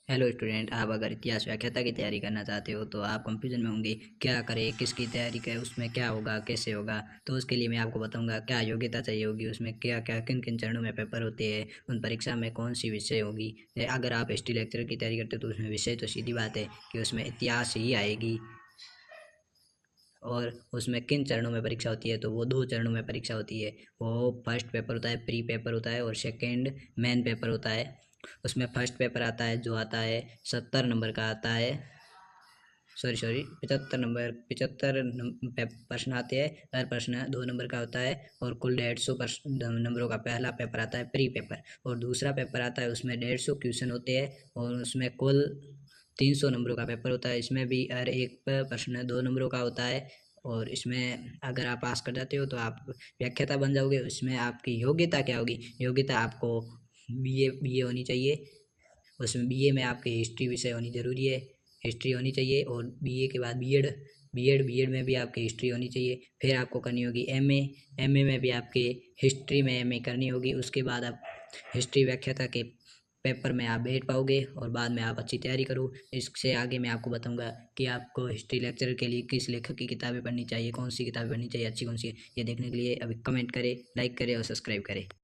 Hello student, आप अगर इतिहास व्याख्याता की तैयारी करना चाहते हो तो आप कंफ्यूजन में होंगे क्या करें, किसकी तैयारी करें, उसमें क्या होगा, कैसे होगा। तो उसके लिए मैं आपको बताऊंगा क्या योग्यता चाहिए होगी, उसमें क्या क्या किन किन चरणों में पेपर होते हैं, उन परीक्षा में कौन सी विषय होगी। अगर आप हिस्ट्री लेक्चर की तैयारी करते हो तो उसमें विषय तो सीधी बात है कि उसमें इतिहास ही आएगी। और उसमें किन चरणों में परीक्षा होती है, तो वो 2 चरणों में परीक्षा होती है। वो फर्स्ट पेपर होता है, प्री पेपर होता है, और सेकंड मेन पेपर होता है। उसमें फर्स्ट पेपर आता है जो आता है 70 नंबर का आता है। सॉरी 75 प्रश्न आते हैं। हर प्रश्न 2 नंबर का होता है और कुल 150 नंबरों का पहला पेपर आता है प्री पेपर। और दूसरा पेपर आता है, उसमें 150 क्वेश्चन होते हैं और उसमें कुल 300 नंबरों का पेपर होता है। इसमें भी हर एक प्रश्न 2 नंबरों का होता है। और इसमें अगर आप पास कर जाते हो तो आप व्याख्याता बन जाओगे। इसमें आपकी योग्यता क्या होगी, योग्यता आपको बीए होनी चाहिए। उसमें बीए में आपकी हिस्ट्री विषय होनी ज़रूरी है, हिस्ट्री होनी चाहिए। और बीए के बाद बीएड में भी आपकी हिस्ट्री होनी चाहिए। फिर आपको करनी होगी एमए, एमए में भी आपके हिस्ट्री में एमए करनी होगी। उसके बाद आप हिस्ट्री व्याख्याता के पेपर में आप बैठ पाओगे और बाद में आप अच्छी तैयारी करो। इससे आगे मैं आपको बताऊंगा कि आपको हिस्ट्री लेक्चर के लिए किस लेखक की किताबें पढ़नी चाहिए, कौन सी किताबें पढ़नी चाहिए, अच्छी कौन सी है। ये देखने के लिए अभी कमेंट करें, लाइक करें और सब्सक्राइब करें।